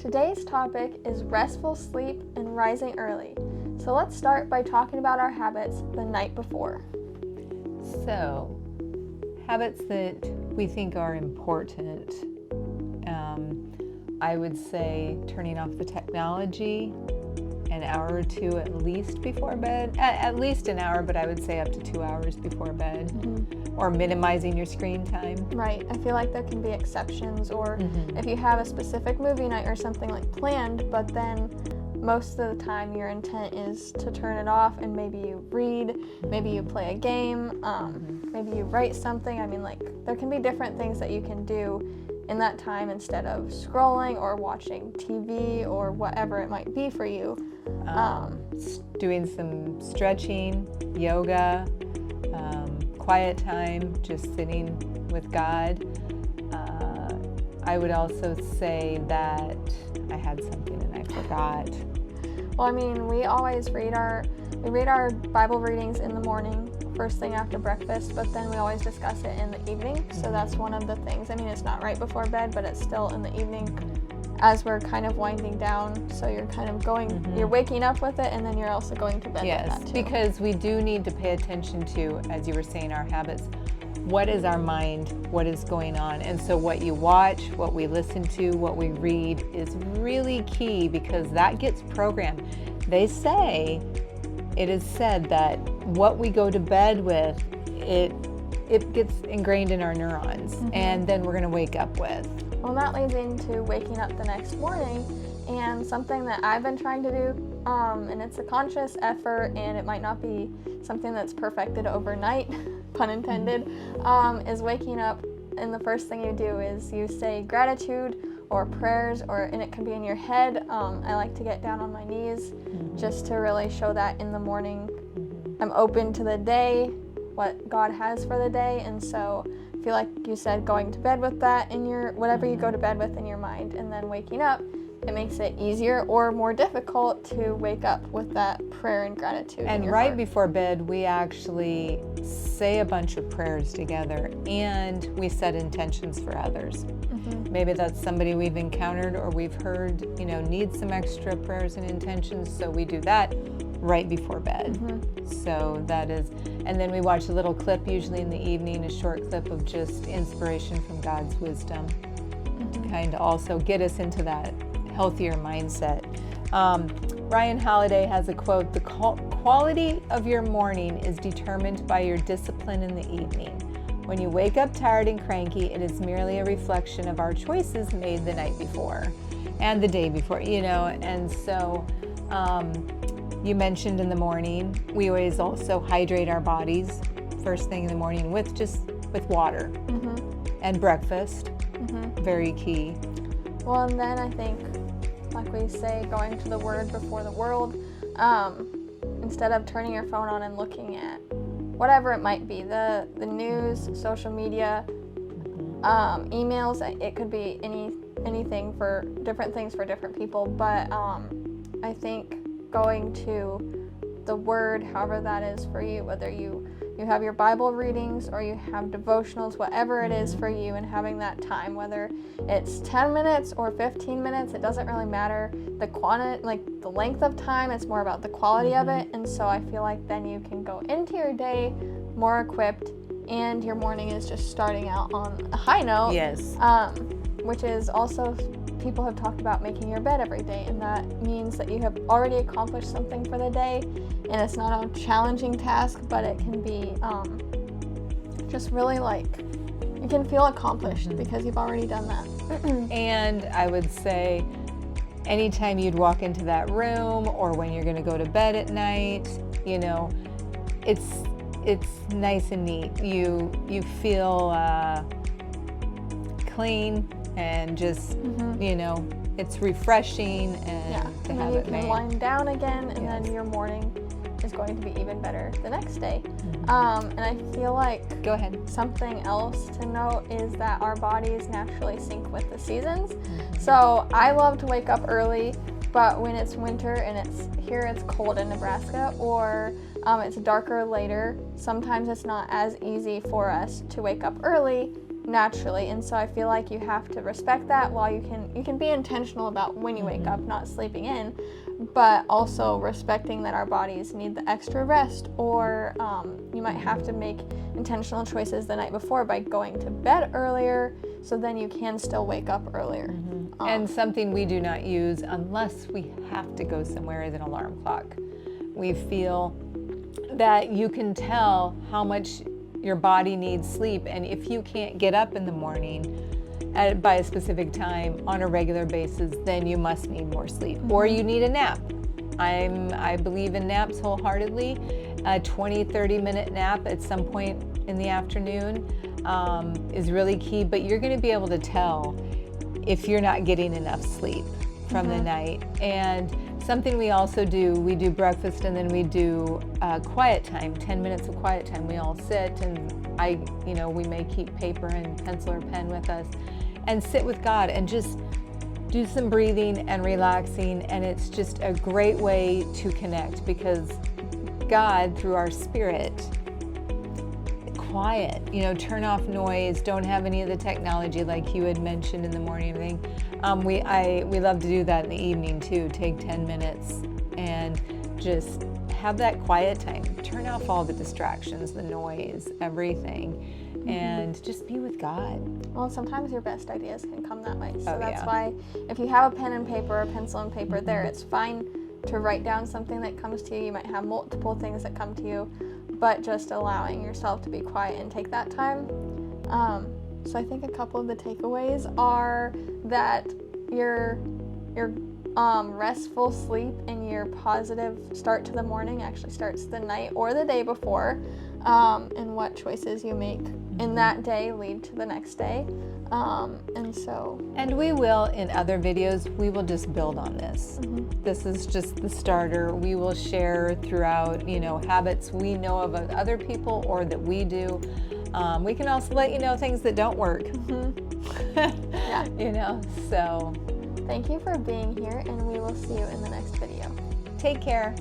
Today's topic is restful sleep and rising early. So let's start by talking about our habits the night before. So, habits that we think are important. I would say turning off the technology an hour or two at least before bed. At least an hour, but I would say up to 2 hours before bed. Mm-hmm. Or minimizing your screen time. Right. I feel like there can be exceptions, or if you have a specific movie night or something like planned, but then most of the time your intent is to turn it off, and maybe you read, maybe you play a game, maybe you write something. I mean, like, there can be different things that you can do in that time instead of scrolling or watching TV or whatever it might be for you. Doing some stretching, yoga, quiet time, just sitting with God. I would also say that I had something and I forgot. Well, I mean, we always read our Bible readings in the morning, first thing after breakfast, but then we always discuss it in the evening. So that's one of the things. I mean, it's not right before bed, but it's still in the evening as we're kind of winding down. So you're kind of going, you're waking up with it, and then you're also going to bed with that too. Because we do need to pay attention to, as you were saying, our habits. What is our mind? What is going on? And so what you watch, what we listen to, what we read is really key, because that gets programmed. They say, it is said that what we go to bed with, it gets ingrained in our neurons, and then we're going to wake up with. Well, that leads into waking up the next morning, and something that I've been trying to do, and it's a conscious effort, and it might not be something that's perfected overnight, pun intended, is waking up, and the first thing you do is you say gratitude or prayers, and it can be in your head. I like to get down on my knees just to really show that in the morning I'm open to the day, what God has for the day. And so I feel like you said going to bed with that in your, whatever you go to bed with in your mind, and then waking up, it makes it easier or more difficult to wake up with that prayer and gratitude. And right before bed, we actually say a bunch of prayers together, and we set intentions for others. Maybe that's somebody we've encountered or we've heard, needs some extra prayers and intentions, so we do that right before bed. So that is, and then we watch a little clip, usually in the evening, a short clip of just inspiration from God's wisdom to kind of also get us into that healthier mindset. Ryan Holiday has a quote: "The quality of your morning is determined by your discipline in the evening. When you wake up tired and cranky, it is merely a reflection of our choices made the night before and the day before, And so you mentioned in the morning, we always also hydrate our bodies first thing in the morning with water and breakfast. Very key. Well, and then I think, like we say, going to the Word before the world, instead of turning your phone on and looking at whatever it might be, the news, social media, emails. It could be anything for different things for different people, but I think going to the Word, however that is for you, whether you have your Bible readings or you have devotionals, whatever it is for you, and having that time, whether it's 10 minutes or 15 minutes, it doesn't really matter. The quantity, like the length of time, it's more about the quality of it. And so I feel like then you can go into your day more equipped, and your morning is just starting out on a high note. Yes. Which is also, people have talked about making your bed every day, and that means that you have already accomplished something for the day, and it's not a challenging task, but it can be just really you can feel accomplished because you've already done that. And I would say anytime you'd walk into that room, or when you're going to go to bed at night, it's nice and neat. You feel clean, and just it's refreshing, and to have it made. You can wind down again, and then your morning is going to be even better the next day. And I feel like go ahead. Something else to note is that our bodies naturally sync with the seasons. So I love to wake up early, but when it's winter and it's cold in Nebraska, or it's darker later, sometimes it's not as easy for us to wake up early naturally. And so I feel like you have to respect that while you can be intentional about when you wake up, not sleeping in, but also respecting that our bodies need the extra rest, or you might have to make intentional choices the night before by going to bed earlier, so then you can still wake up earlier. And something we do not use unless we have to go somewhere is an alarm clock. We feel that you can tell how much your body needs sleep, and if you can't get up in the morning by a specific time on a regular basis, then you must need more sleep, or you need a nap. I believe in naps wholeheartedly. A 20-30 minute nap at some point in the afternoon is really key, but you're going to be able to tell if you're not getting enough sleep from the night. And something we also do, we do breakfast and then we do quiet time, 10 minutes of quiet time. We all sit, and we may keep paper and pencil or pen with us and sit with God and just do some breathing and relaxing. And it's just a great way to connect, because God, through our spirit, quiet, turn off noise, don't have any of the technology like you had mentioned in the morning thing. We love to do that in the evening too. Take 10 minutes and just have that quiet time. Turn off all the distractions, the noise, everything, and just be with God. Well, sometimes your best ideas can come that way. So that's why if you have a pen and paper, a pencil and paper there, it's fine to write down something that comes to you. You might have multiple things that come to you, but just allowing yourself to be quiet and take that time. So I think a couple of the takeaways are that your restful sleep and your positive start to the morning actually starts the night or the day before, and what choices you make in that day lead to the next day. And we will, in other videos, we will just build on this. This is just the starter. We will share throughout, habits we know of other people or that we do. We can also let you know things that don't work. So thank you for being here, and we will see you in the next video. Take care.